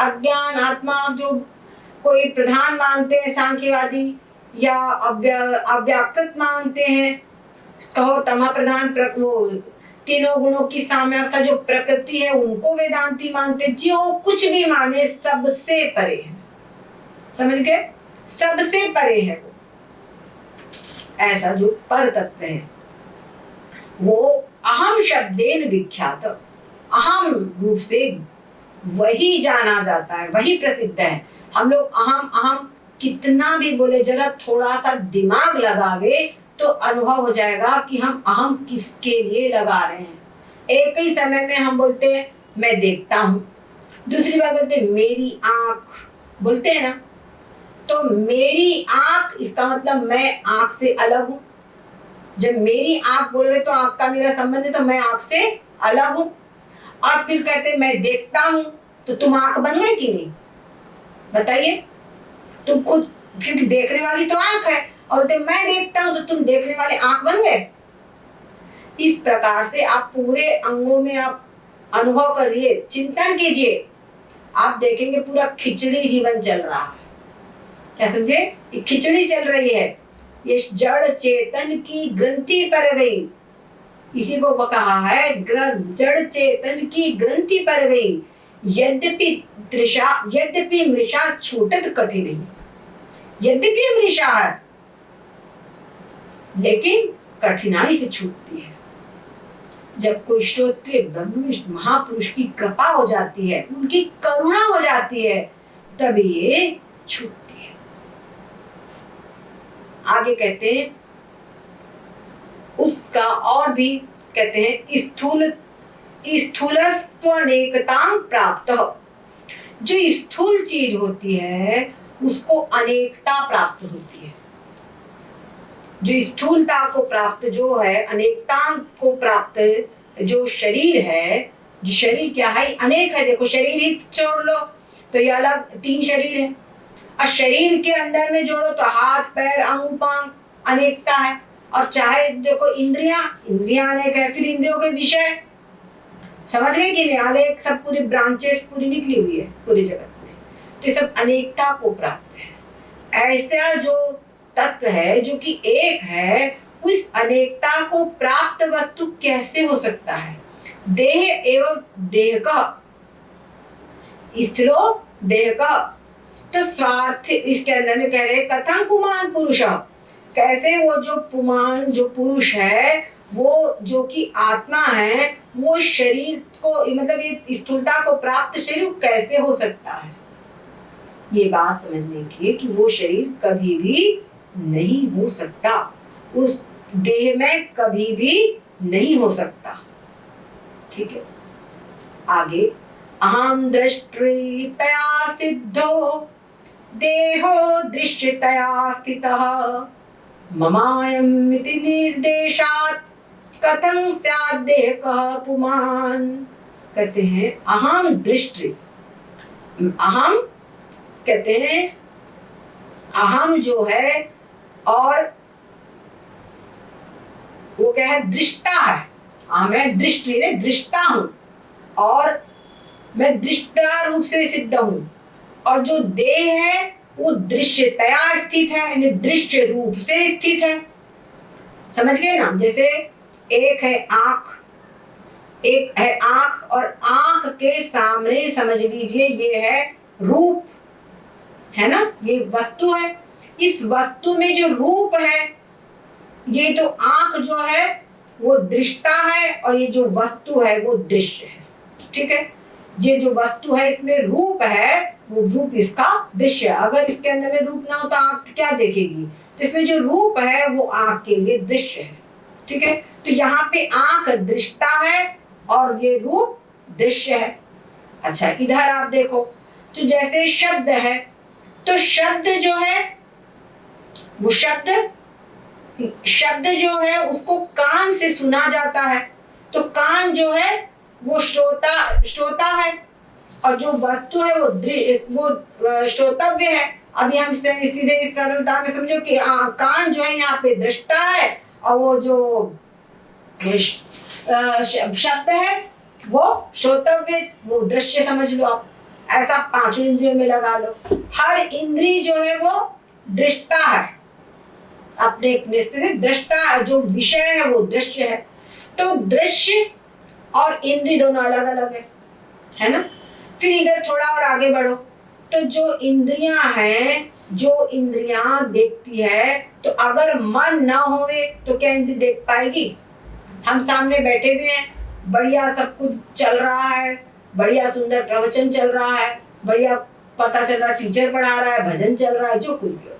अज्ञान, आत्मा जो कोई प्रधान मानते हैं सांख्यवादी, या अव्याकृत मानते हैं, कहो तमा प्रधान, वो तीनों गुणों की साम्यावस्था जो प्रकृति है, उनको वेदांती मानते, जो कुछ भी माने सबसे परे है। समझ गए? सबसे परे है वो। ऐसा जो पर तत्व है वो अहम शब्देन विख्यात, अहम रूप से वही जाना जाता है, वही प्रसिद्ध है। हम लोग अहम अहम कितना भी बोले, जरा थोड़ा सा दिमाग लगावे तो अनुभव हो जाएगा कि हम अहम किसके लिए लगा रहे हैं। एक ही समय में हम बोलते हैं मैं देखता हूँ, दूसरी बार बोलते हैं मेरी आंख, बोलते हैं ना, तो मेरी आंख, इसका मतलब मैं आंख से अलग हूँ। जब मेरी आंख बोल रहे तो आंख का मेरा संबंध है, तो मैं आंख से अलग हूँ। और फिर कहते मैं देखता हूँ, तो तुम आंख बन गए कि नहीं? बताइए। तुम खुद, क्योंकि देखने वाली तो आंख है, और बोलते मैं देखता हूँ, तो तुम देखने वाले आंख बन गए। इस प्रकार से आप पूरे अंगों में आप अनुभव करिए, चिंतन कीजिए, आप देखेंगे पूरा खिचड़ी जीवन चल रहा है। क्या समझे? खिचड़ी चल रही है, ये जड़ चेतन की ग्रंथि पर गई, इसी को कहा है जड़ चेतन की ग्रंथि पर गई। यद्यपि मृषा छूटत कठिन, यद्यपि मृषा है लेकिन कठिनाई से छूटती है। जब कोई श्रोत्रिय ब्रह्मनिष्ठ महापुरुष की कृपा हो जाती है, उनकी करुणा हो जाती है, तब ये छूटती है। आगे कहते हैं उसका और भी कहते हैं स्थूलस्त्वनेकतां प्राप्तः, जो स्थूल चीज होती है उसको अनेकता प्राप्त होती है। जो स्थूलता को प्राप्त जो है, अनेकता को प्राप्त जो शरीर है, जो शरीर क्या है, अनेक है। देखो शरीर ही छोड़ लो तो ये अलग 3 शरीर है, और शरीर के अंदर में जोड़ो तो हाथ पैर अंग पांग अनेकता है। और चाहे देखो इंद्रियां अनेक है, फिर इंद्रियों के विषय, समझ गए कि नहीं, अनेक सब पूरी ब्रांचेस पूरी निकली हुई है पूरे जगत में, तो ये सब अनेकता को प्राप्त है। ऐसा जो तत्व है जो कि एक है, उस अनेकता को प्राप्त वस्तु कैसे हो सकता है? देह एवं देह का स्थिरो देह का, तो स्वार्थ इसके अंदर में कह रहे कथं पुमान पुरुष, कैसे वो जो पुमान जो पुरुष है, वो जो कि आत्मा है, वो शरीर को मतलब ये स्थूलता को प्राप्त शरीर कैसे हो सकता है? ये बात समझने की कि वो शरीर कभी भी नहीं हो सकता, उस देह में कभी भी नहीं हो सकता। ठीक है, आगे अहम दृष्टितया सिद्धो देहो दृश्यतया स्थितः ममायम् इति निर्देशात् कथं स्यात् देहकः पुमान्। कहते हैं अहम दृष्टि, अहम कहते हैं अहम जो है, और वो क्या है, दृष्टा है। मैं दृष्टि ने दृष्टा हूं, और मैं दृष्टा रूप से सिद्ध हूं, और जो देह है वो दृश्यतया स्थित है, यानी दृश्य रूप से स्थित है। समझ गए ना? जैसे एक है आंख, एक है आंख, और आंख के सामने समझ लीजिए ये है रूप, है ना, ये वस्तु है। इस वस्तु में जो रूप है, ये तो आंख जो है वो दृष्टा है, और ये जो वस्तु है वो दृश्य है। ठीक है, ये जो वस्तु है इसमें रूप है, वो रूप इसका दृश्य है। अगर इसके अंदर में रूप ना हो तो आंख क्या देखेगी? तो इसमें जो रूप है वो आंख के लिए दृश्य है। ठीक है, तो यहाँ पे आंख दृष्टा है और ये रूप दृश्य है। अच्छा, इधर आप देखो तो जैसे शब्द है, तो शब्द जो है वो शब्द जो है उसको कान से सुना जाता है, तो कान जो है वो श्रोता है, और जो वस्तु है वो श्रोतव्य है। अभी हम सीधे इस सरलता में समझो कि कान जो है यहाँ पे दृष्टा है, और वो जो शब्द है वो श्रोतव्य, वो दृश्य समझ लो आप। ऐसा 5 इंद्रियों में लगा लो, हर इंद्री जो है वो दृष्टा है, अपने एक निश्चित दृष्टा है, जो विषय है वो दृश्य है। तो दृश्य और इंद्री दोनों अलग अलग है ना? फिर इधर थोड़ा और आगे बढ़ो, तो जो इंद्रियां हैं, जो इंद्रियां देखती है, तो अगर मन ना होवे तो क्या इंद्री देख पाएगी? हम सामने बैठे हुए हैं, बढ़िया सब कुछ चल रहा है, बढ़िया सुंदर प्रवचन चल रहा है, बढ़िया पता चल रहा है, टीचर पढ़ा रहा है, भजन चल रहा है, जो कुछ भी हो रहा है,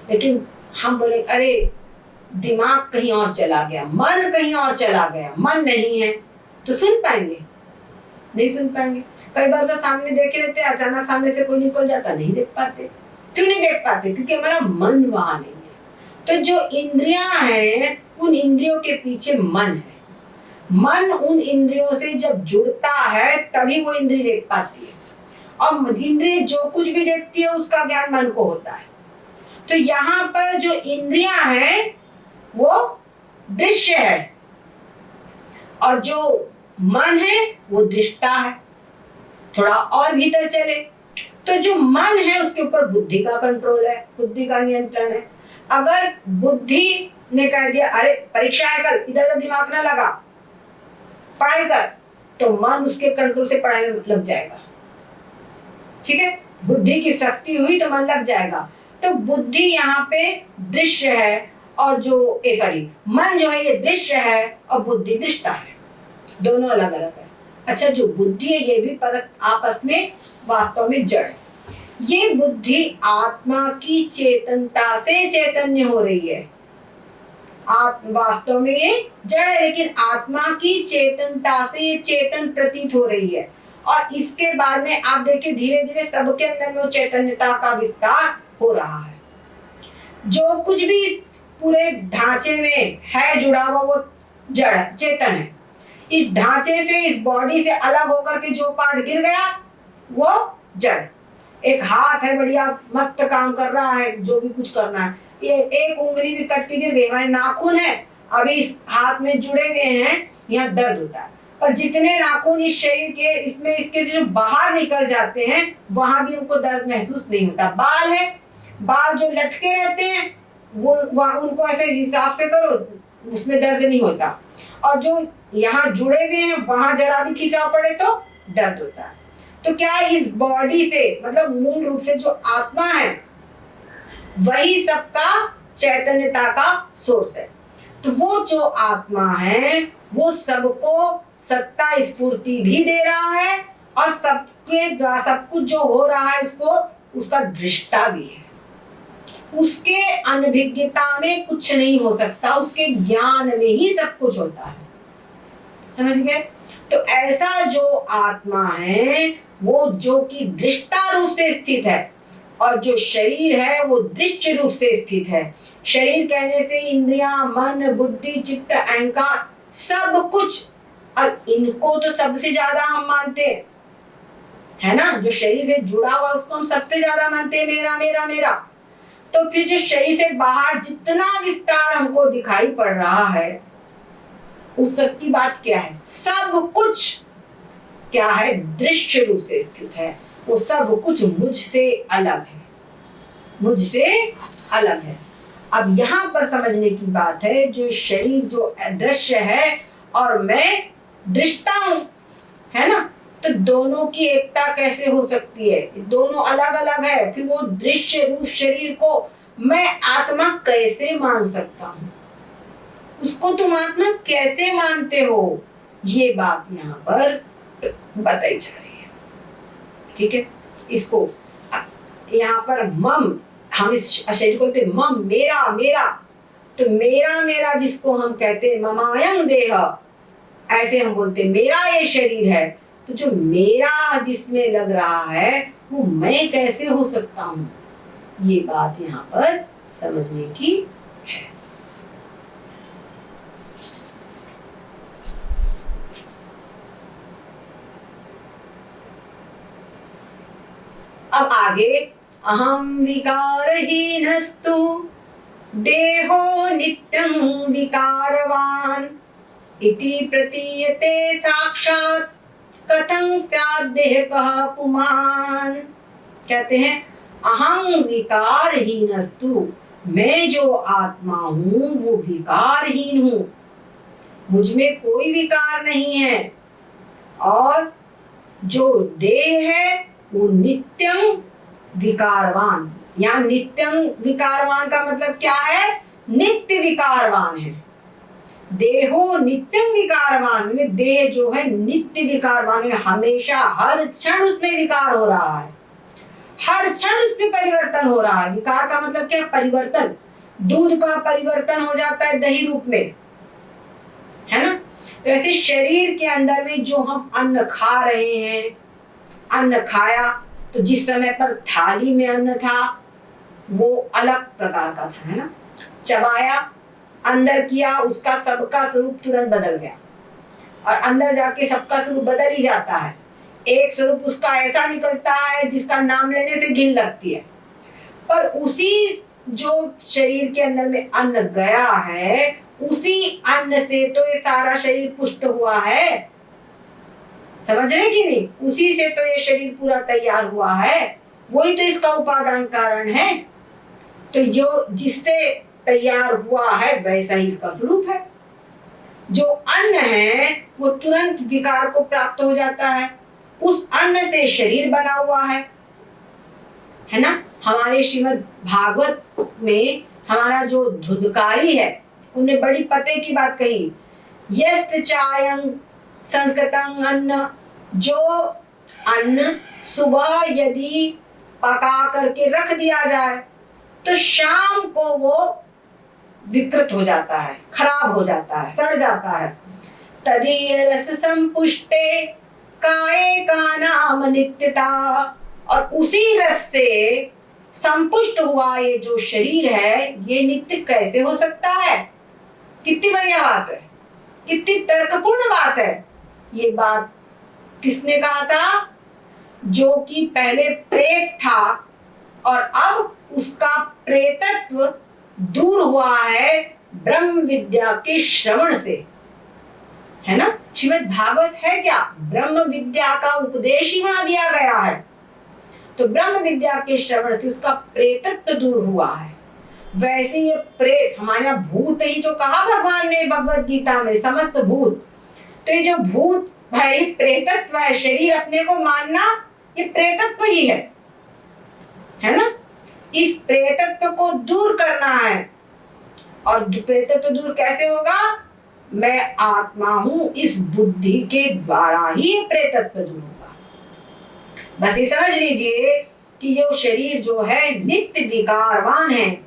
लेकिन हम बोले अरे दिमाग कहीं और चला गया, मन कहीं और चला गया, मन नहीं है, तो सुन पाएंगे? नहीं सुन पाएंगे। कई बार तो सामने देखे रहते, अचानक सामने से कोई निकल जाता, नहीं देख पाते। क्यों नहीं देख पाते? क्योंकि हमारा मन वहां नहीं है। तो जो इंद्रियां हैं, उन इंद्रियों के पीछे मन है। मन उन इंद्रियों से जब जुड़ता है तभी वो इंद्रिय देख पाती है, और इंद्रिय जो कुछ भी देखती है उसका ज्ञान मन को होता है। तो यहाँ पर जो इंद्रियां हैं वो दृश्य है, और जो मन है वो दृष्टा है। थोड़ा और भीतर चले तो जो मन है उसके ऊपर बुद्धि का कंट्रोल है, बुद्धि का नियंत्रण है। अगर बुद्धि ने कह दिया अरे परीक्षा है कल, इधर उधर दिमाग ना लगा, पढ़ाई कर, तो मन उसके कंट्रोल से पढ़ाई में लग जाएगा। ठीक है, बुद्धि की शक्ति हुई तो मन लग जाएगा। तो बुद्धि यहाँ पे दृश्य है, और जो मन जो है ये दृश्य है, और बुद्धि दृष्टा है, दोनों अलग अलग है। अच्छा, जो बुद्धि है ये भी आपस में वास्तव में जड़ है। ये बुद्धि आत्मा की चेतनता से चैतन्य हो रही है। वास्तव में ये जड़ है, लेकिन आत्मा की चेतनता से ये चेतन प्रतीत हो रही है। और इसके बाद में आप देखिए धीरे धीरे सबके अंदर में वो चैतन्यता का विस्तार हो रहा है। जो कुछ भी इस पूरे ढांचे में है जुड़ा हुआ वो जड़ चेतन है। इस ढांचे से, इस बॉडी से अलग होकर के जो पार्ट गिर गया वो जड़। एक हाथ है बढ़िया मस्त काम कर रहा है, जो भी कुछ करना है, ये एक उंगली भी कट के गिर गई, हमारे नाखून है अभी इस हाथ में जुड़े हुए हैं, यहाँ दर्द होता है। पर जितने नाखून इस शरीर के इसमें इसके जो बाहर निकल जाते हैं वहां भी उनको दर्द महसूस नहीं होता। बाल है, बाल जो लटके रहते हैं वो उनको ऐसे हिसाब से करो, उसमें दर्द नहीं होता। और जो यहाँ जुड़े हुए हैं वहां जरा भी खिंचाव पड़े तो दर्द होता है। तो क्या इस बॉडी से मतलब मूल रूप से जो आत्मा है वही सबका चैतन्यता का सोर्स है। तो वो जो आत्मा है वो सबको सत्ता स्फूर्ति भी दे रहा है और सबके द्वारा सब कुछ जो हो रहा है उसको उसका दृष्टा भी है। उसके अनभिज्ञता में कुछ नहीं हो सकता, उसके ज्ञान में ही सब कुछ होता है। समझ गए? तो ऐसा जो आत्मा है वो जो कि दृष्टा रूप से स्थित है और जो शरीर है वो दृश्य रूप से स्थित है। शरीर कहने से इंद्रियां, मन, बुद्धि, चित्त, अहंकार सब कुछ, और इनको तो सबसे ज्यादा हम मानते हैं, है ना? जो शरीर से जुड़ा हुआ उसको हम सबसे ज्यादा मानते हैं, मेरा मेरा मेरा। तो फिर जो शरीर से बाहर जितना विस्तार हमको दिखाई पड़ रहा है उस सब की बात क्या है? सब कुछ क्या है? दृश्य रूप से स्थित है। वो सब कुछ मुझसे अलग है, मुझसे अलग है। अब यहाँ पर समझने की बात है, जो शरीर जो अदृश्य है और मैं दृष्टा हूं, है ना? तो दोनों की एकता कैसे हो सकती है? दोनों अलग अलग है, फिर वो दृश्य रूप शरीर को मैं आत्मा कैसे मान सकता हूँ? उसको तुम आत्मा कैसे मानते हो? ये बात यहाँ पर बताई जा रही है। ठीक है, इसको यहाँ पर मम, हम इस शरीर को कहते मम, मेरा मेरा। तो मेरा मेरा जिसको हम कहते ममायं देह, ऐसे हम बोलते मेरा ये शरीर है। तो जो मेरा जिसमें लग रहा है वो मैं कैसे हो सकता हूँ? ये बात यहाँ पर समझने की है। अब आगे, अहम विकारहीनस्तु देहो नित्यं विकारवान इति प्रतीयते साक्षात् कथं स्यात् देहकः पुमान्। कहते हैं अहं विकारहीनस्तु, मैं जो आत्मा हूँ वो विकारहीन हूँ, मुझ में कोई विकार नहीं है। और जो देह है वो नित्यं विकारवान, यहाँ नित्यं विकारवान का मतलब क्या है? नित्य विकारवान है। देहो नित्यं विकारवान, में देह जो है नित्य विकारवान है, हमेशा हर क्षण उसमें विकार हो रहा है, हर क्षण उसमें परिवर्तन हो रहा है। विकार का मतलब क्या? परिवर्तन। दूध का परिवर्तन हो जाता है दही रूप में, है ना? तो ऐसे शरीर के अंदर में जो हम अन्न खा रहे हैं, अन्न खाया तो जिस समय पर थाली में अन्न था वो अलग प्रकार का था, है ना? चबाया, अंदर किया, उसका सबका स्वरूप तुरंत बदल गया। और अंदर जाके सबका स्वरूप बदल ही जाता है। एक स्वरूप उसका ऐसा निकलता है जिसका नाम लेने से घिन लगती है। पर उसी जो शरीर के अंदर में अन्न गया है उसी अन्न से तो ये सारा शरीर पुष्ट हुआ है। समझ रहे कि नहीं? उसी से तो ये शरीर पूरा तैयार हुआ है, वही तो इसका उपादान कारण है। तो जो जिससे तैयार हुआ है वैसा ही इसका स्वरूप है। जो अन्न है वो तुरंत विकार को प्राप्त हो जाता है, उस अन्न से शरीर बना हुआ है ना? हमारे श्रीमद् भागवत में हमारा जो धुदकारी है उन्हें बड़ी पते की बात कही, यस्त चायं संस्कृतं अन्न, जो अन्न सुबह यदि पका करके रख दिया जाए तो शाम को वो विकृत हो जाता है, खराब हो जाता है, सड़ जाता है। तदीय रस संपुष्टे काय का नाम नित्यता, और उसी रस से संपुष्ट हुआ ये जो शरीर है ये नित्य कैसे हो सकता है। कितनी बढ़िया बात है, कितनी तर्कपूर्ण बात है। ये बात किसने कहा था? जो कि पहले प्रेत था और अब उसका प्रेतत्व दूर हुआ है ब्रह्म विद्या के श्रवण से, है ना। श्रीमद् भागवत है क्या? ब्रह्म विद्या का उपदेश ही वहां दिया गया है। तो ब्रह्म विद्या के श्रवण से उसका प्रेतत्व दूर हुआ है। वैसे ये प्रेत, हमारे यहाँ भूत ही तो कहा भगवान ने भगवत गीता में, समस्त भूत। तो ये जो भूत भाई प्रेतत्व है, शरीर अपने को मानना, ये प्रेतत्व ही है ना। इस प्रेतत्व को दूर करना है। और प्रेतत्व दूर कैसे होगा? मैं आत्मा हूं, इस बुद्धि के द्वारा ही प्रेतत्व दूर होगा। बस ये समझ लीजिए कि ये शरीर जो है नित्य विकारवान है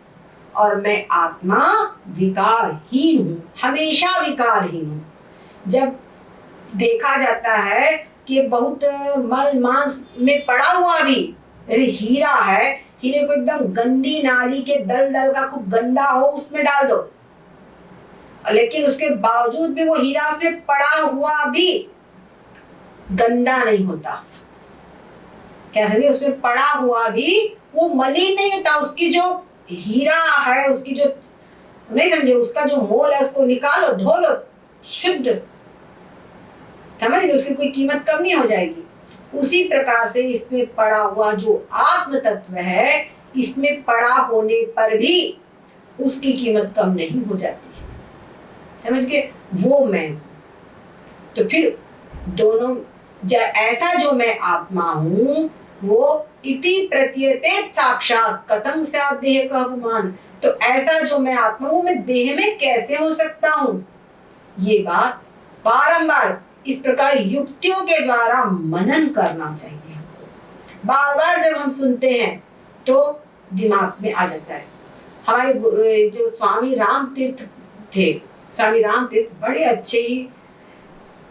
और मैं आत्मा विकारहीन हूं, हमेशा विकारहीन हूं। जब देखा जाता है कि बहुत मल मांस में पड़ा हुआ भी, जैसे हीरा है, हीरे को एकदम गंदी नाली के दल का खूब गंदा हो उसमें डाल दो, लेकिन उसके बावजूद भी वो हीरा उसमें पड़ा हुआ भी गंदा नहीं होता। कैसे नहीं, उसमें पड़ा हुआ भी वो मलिन नहीं होता। उसकी जो हीरा है, उसकी जो, नहीं समझे, उसका जो मोल है उसको निकालो, धो लो, शुद्ध, समझ गए, उसकी कोई कीमत कम नहीं हो जाएगी। उसी प्रकार से इसमें पड़ा हुआ जो आत्म तत्व है, इसमें पड़ा होने पर भी उसकी कीमत कम नहीं हो जाती, समझ के, वो मैं। तो फिर दोनों ऐसा जो मैं आत्मा हूं वो इति प्रतीयते साक्षात कथं स्यात् देह का अपमान। तो ऐसा जो मैं आत्मा हूं मैं देह में कैसे हो सकता हूं? ये बात बारंबार इस प्रकार युक्तियों के द्वारा मनन करना चाहिए। बार बार जब हम सुनते हैं तो दिमाग में आ जाता है। हमारे जो स्वामी राम तीर्थ थे, स्वामी राम तीर्थ बड़े अच्छे ही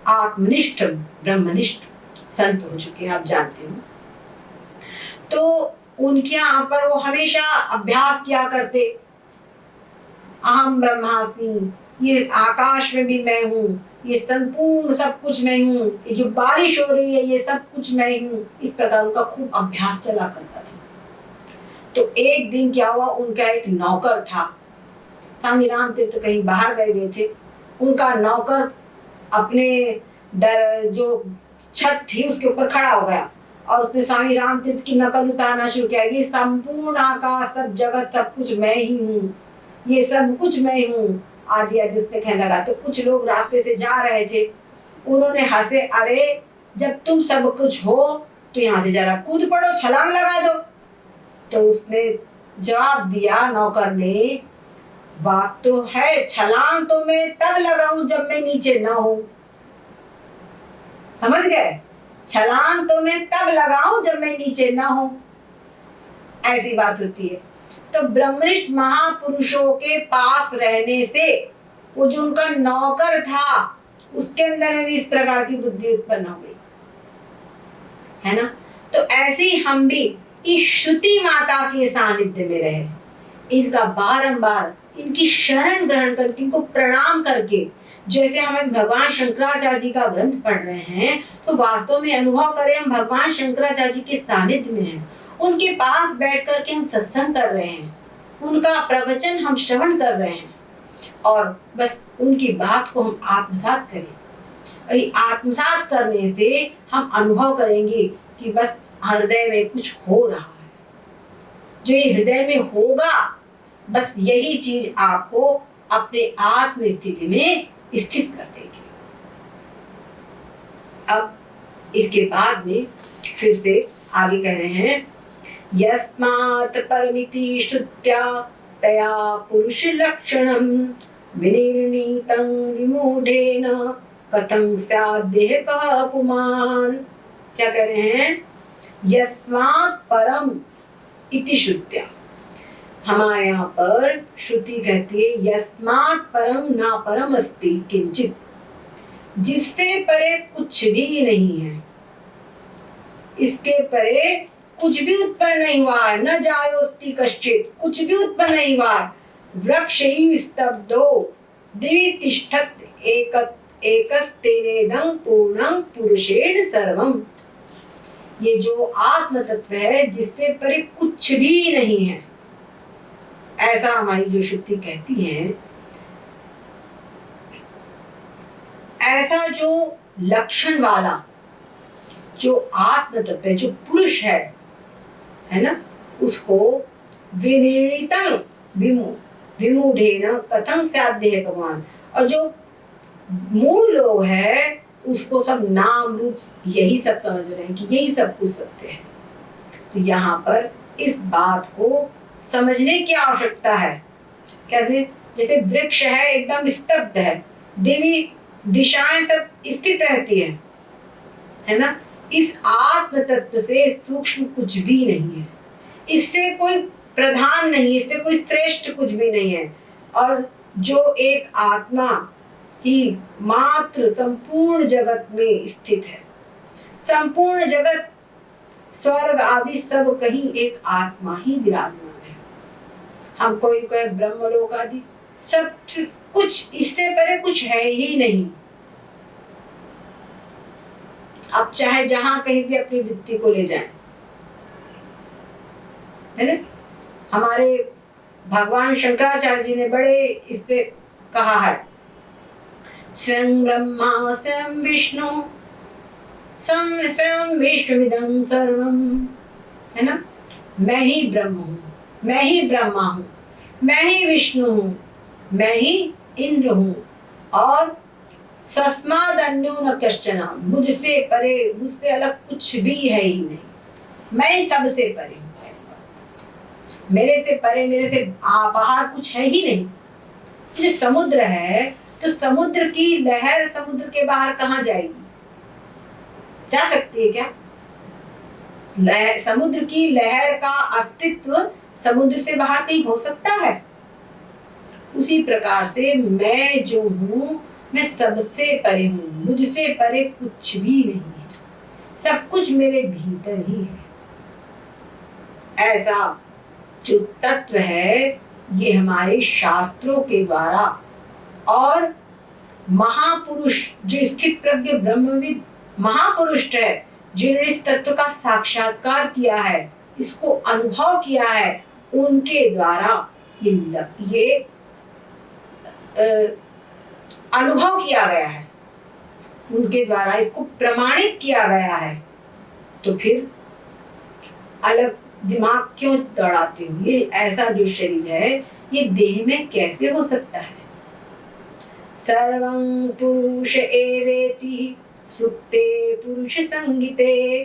आत्मनिष्ठ ब्रह्मनिष्ठ संत हो चुके हैं, आप जानते हो। तो उनके यहाँ पर वो हमेशा अभ्यास किया करते, अहम ब्रह्मास्मि, ये आकाश में भी मैं हूँ, ये संपूर्ण सब कुछ मैं हूँ, ये जो बारिश हो रही है ये सब कुछ मैं हूँ। इस प्रकार उनका खूब अभ्यास चला करता था। तो एक दिन क्या हुआ, उनका एक नौकर था, स्वामी राम तीर्थ कहीं बाहर गए हुए थे, उनका नौकर अपने जो छत थी उसके ऊपर खड़ा हो गया और उसने स्वामी राम तीर्थ की नकल उतारना शुरू किया। ये संपूर्ण आकाश, सब जगत, सब कुछ मैं ही हूँ, ये सब कुछ मैं हूँ, आदि आदि उसने कहने लगा। तो कुछ लोग रास्ते से जा रहे थे, उन्होंने हंसे, अरे जब तुम सब कुछ हो तो यहाँ से जरा कूद पड़ो, छलांग लगा दो। तो उसने जवाब दिया, नौकर ने, बात तो है, छलांग तो मैं तब लगाऊं जब मैं नीचे न हूं, समझ गए, छलांग तो मैं तब लगाऊं जब मैं नीचे न हूं, ऐसी बात होती है। तो ब्रह्मनिष्ठ महापुरुषों के पास रहने से वो जो उनका नौकर था उसके अंदर में भी इस प्रकार की बुद्धि उत्पन्न हो गई, है ना। तो ऐसे ही हम भी इस श्रुति माता के सानिध्य में रहे, इसका बारंबार इनकी शरण ग्रहण करके, इनको प्रणाम करके, जैसे हमें भगवान शंकराचार्य जी का ग्रंथ पढ़ रहे हैं तो वास्तव में अनुभव करें हम भगवान शंकराचार्य जी के सानिध्य में हैं, उनके पास बैठ करके हम सत्संग कर रहे हैं, उनका प्रवचन हम श्रवण कर रहे हैं और बस उनकी बात को हम आत्मसात करें। और ये आत्मसात करने से हम अनुभव करेंगे कि बस हृदय में कुछ हो रहा है, जो ये हृदय में होगा बस यही चीज आपको अपने आत्म स्थिति में स्थित कर देगी। अब इसके बाद में फिर से आगे कह रहे हैं, यस्मात् परमिति श्रुत्या तया पुरुष लक्षणं विनिर्णीतं विमूढ़ेन कथं स्यात् देह कः पुमान्। क्या कह रहे हैं, यस्मात् परम इति श्रुत्या, हमारे यहाँ पर श्रुति कहती है यस्मात् परम ना परम अस्ति किंचित, जिससे परे कुछ भी नहीं है, इसके परे कुछ भी उत्पन्न नहीं हुआ है। न जायोस्ति कश्चित, कुछ भी उत्पन्न नहीं हुआ है। वृक्ष ही स्तब्धो दिवि तिष्ठत् एकस्तेनेदं पूर्णं पुरुषेण सर्वम। ये जो आत्म तत्व है जिससे परे कुछ भी नहीं है, ऐसा हमारी जो श्रुति कहती है, ऐसा जो लक्षण वाला जो आत्म तत्व है, जो पुरुष है ना, उसको विनिर्णितं विमूढ़ेन कथं स्याद्देह भगवान। और जो मूल लोग है उसको सब नाम रूप यही सब समझ रहे हैं कि यही सब कुछ सत्य है। तो यहाँ पर इस बात को समझने की आवश्यकता है। कहते जैसे वृक्ष है एकदम स्तब्ध है, देवी दिशाएं सब स्थित रहती है ना। इस आत्म तत्व से सूक्ष्म कुछ भी नहीं है, इससे कोई प्रधान नहीं, इससे कोई श्रेष्ठ कुछ भी नहीं है। और जो एक आत्मा ही मात्र संपूर्ण जगत में स्थित है, संपूर्ण जगत स्वर्ग आदि सब कहीं एक आत्मा ही विराजमान है। हम कोई कहे ब्रह्मलोक आदि, सब कुछ इससे परे कुछ है ही नहीं। आप चाहे जहां कहीं भी अपनी वृत्ति को ले जाएं, है ना। हमारे भगवान शंकराचार्य जी ने बड़े इससे कहा है, स्वयं ब्रह्मा स्वयं विष्णु स्वयं विश्वमिदं सर्वम, है ना। मैं ही ब्रह्म हूँ, मैं ही ब्रह्मा हूँ, मैं ही विष्णु हूँ, मैं ही इंद्र हूँ, और सस्माद अन्यो न कश्चन, मुझसे परे, मुझसे अलग कुछ भी है ही नहीं। मैं ही सबसे परे हूँ, मेरे से परे, मेरे से बाहर कुछ है ही नहीं। जो समुद्र है, तो समुद्र की लहर समुद्र के बाहर कहाँ जाएगी? जा सकती है क्या? समुद्र की लहर का अस्तित्व समुद्र से बाहर कहीं हो सकता है? उसी प्रकार से मैं जो हूँ, मैं सबसे परे हूँ, मुझसे परे कुछ भी नहीं है, सब कुछ मेरे भीतर ही है। ऐसा जो तत्व है, ये हमारे शास्त्रों के द्वारा और महापुरुष जो स्थित प्रज्ञ ब्रह्मविद महापुरुष है, जिन्होंने इस तत्व का साक्षात्कार किया है, इसको अनुभव किया है, उनके द्वारा ये अनुभव किया गया है, उनके द्वारा इसको प्रमाणित किया गया है। तो फिर अलग दिमाग क्यों दौड़ाते हो? ये ऐसा जो शरीर है, ये देह में कैसे हो सकता है? सर्वं पुरुष एवेति सुप्ते पुरुष संगिते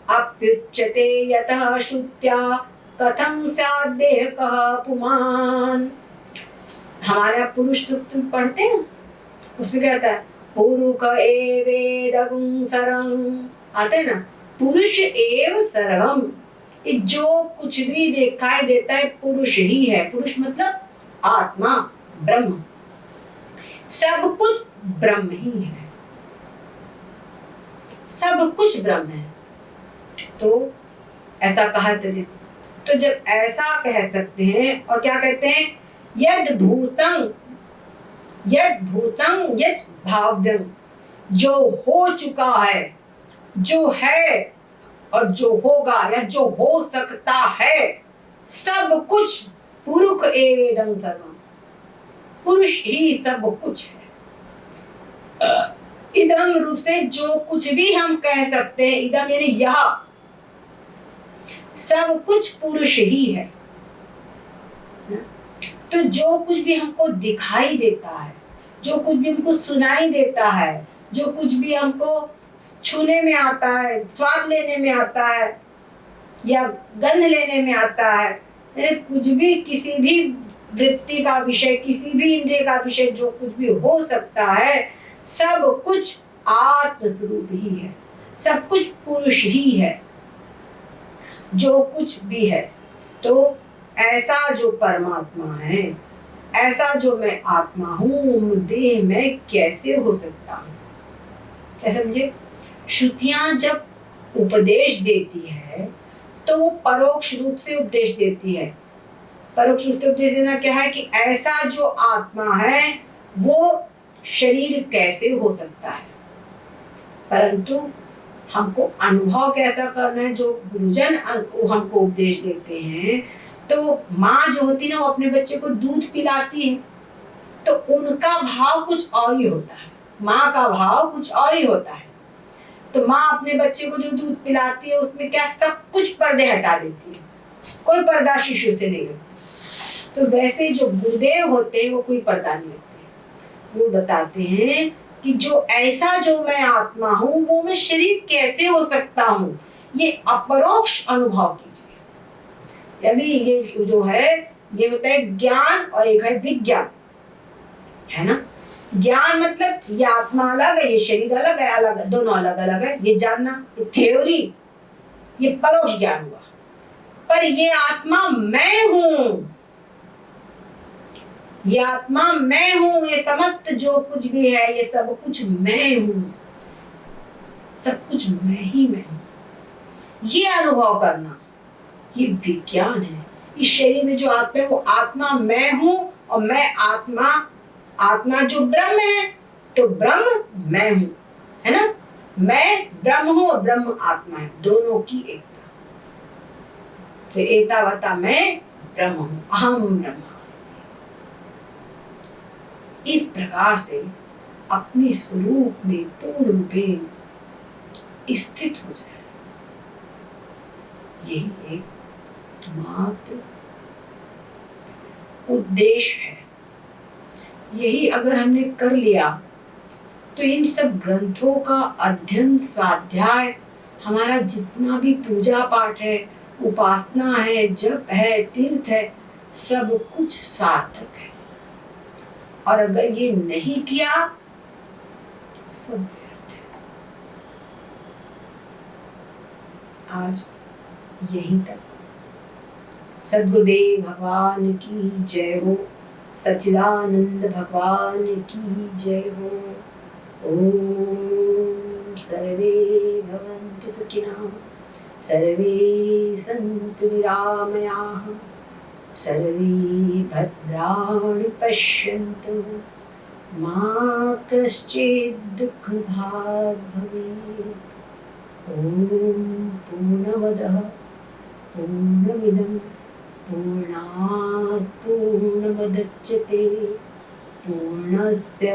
अप्युच्यते यतः श्रुत्या कथं स्यात् देह कः पुमान्। हमारे यहाँ पुरुष सूक्त तुम पढ़ते हैं, उसमें क्या आता है? पुरुष एवेदगुं सर्वं, आते हैं ना, पुरुष एव सर्वम। ये जो कुछ भी दिखाई देता है पुरुष ही है। पुरुष मतलब आत्मा, ब्रह्म, सब कुछ ब्रह्म ही है, सब कुछ ब्रह्म है। तो ऐसा कहते थे। तो जब ऐसा कह सकते हैं, और क्या कहते हैं? यद भूतं यद भाव्यं, जो हो चुका है, जो है और जो होगा या जो हो सकता है, सब कुछ पुरुष एवेदं सर्वम, पुरुष ही सब कुछ है। इदम रूप से जो कुछ भी हम कह सकते हैं, इदम यानी यह सब कुछ पुरुष ही है। तो जो कुछ भी हमको दिखाई देता है, जो कुछ भी हमको सुनाई देता है, जो कुछ भी हमको छूने में आता है, स्वाद लेने में आता है या गंध लेने में आता है, कुछ भी, किसी भी वृत्ति का विषय, किसी भी इंद्रिय का विषय, जो कुछ भी हो सकता है, सब कुछ आत्म स्वरूप ही है, सब कुछ पुरुष ही है, जो कुछ भी है। तो ऐसा जो परमात्मा है, ऐसा जो मैं आत्मा हूँ, देह में कैसे हो सकता हूँ? ऐसा मुझे श्रुतियां जब उपदेश देती है तो वो परोक्ष रूप से उपदेश देती है। परोक्ष रूप से उपदेश देना क्या है कि ऐसा जो आत्मा है वो शरीर कैसे हो सकता है, परंतु हमको अनुभव कैसा करना है। जो गुरुजन हमको उपदेश देते हैं, तो माँ जो होती है ना वो अपने बच्चे को दूध पिलाती है तो उनका भाव कुछ और ही होता है, माँ का भाव कुछ और ही होता है। तो माँ अपने बच्चे को जो दूध पिलाती है उसमें क्या सब कुछ पर्दे हटा देती है, कोई पर्दा शिशु से नहीं लगता। तो वैसे जो गुरुदेव होते हैं वो कोई पर्दा नहीं लगते, वो बताते हैं कि जो ऐसा जो मैं आत्मा हूँ वो मैं शरीर कैसे हो सकता हूँ, ये अपरोक्ष अनुभव कीजिए। अभी ये जो है ये होता है ज्ञान और एक है विज्ञान, है ना। ज्ञान मतलब ये आत्मा अलग है, ये शरीर अलग है, अलग है, दोनों अलग अलग है, ये जानना, ये थ्योरी, ये परोक्ष ज्ञान हुआ। पर ये आत्मा मैं हूं, ये आत्मा मैं हूं, ये समस्त जो कुछ भी है ये सब कुछ मैं हूं, सब कुछ मैं ही मैं हूं, ये अनुभव करना ये विज्ञान है। इस शरीर में जो आत्मा है वो आत्मा मैं हूं और मैं आत्मा, आत्मा जो ब्रह्म है तो ब्रह्म मैं हूं, है ना। मैं ब्रह्म हूं और ब्रह्म आत्मा है, दोनों की एकता। तो एतावता मैं ब्रह्म हूं, अहम ब्रह्मास्मि। इस प्रकार से अपने स्वरूप में पूर्ण रूपेण स्थित हो जाए, यही एक मात्र उद्देश्य है। यही अगर हमने कर लिया तो इन सब ग्रंथों का अध्ययन, स्वाध्याय, हमारा जितना भी पूजा पाठ है, उपासना है, जप है, तीर्थ है, सब कुछ सार्थक है। और अगर ये नहीं किया सब व्यर्थ है। आज यहीं तक। सद्गुरुदेव भगवान की जय हो, सच्चिदानंद भगवान की जय हो। ओम सर्वे भवन्तु सुखिनः, सर्वे सन्तु निरामयाः, सर्वे भद्राणि पश्यन्तु, मा कश्चित् दुःखभाग् भवेत्। ओम पूर्णमदः पूर्णमिदं पूर्णात् पूर्णमुदच्यते, पूर्णस्य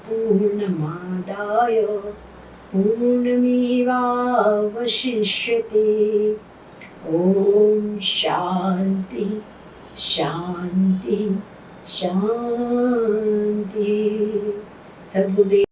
पूर्णमादाय पूर्णमेवावशिष्यते। ओम शांति शांति शांति। सद्गुरुदेव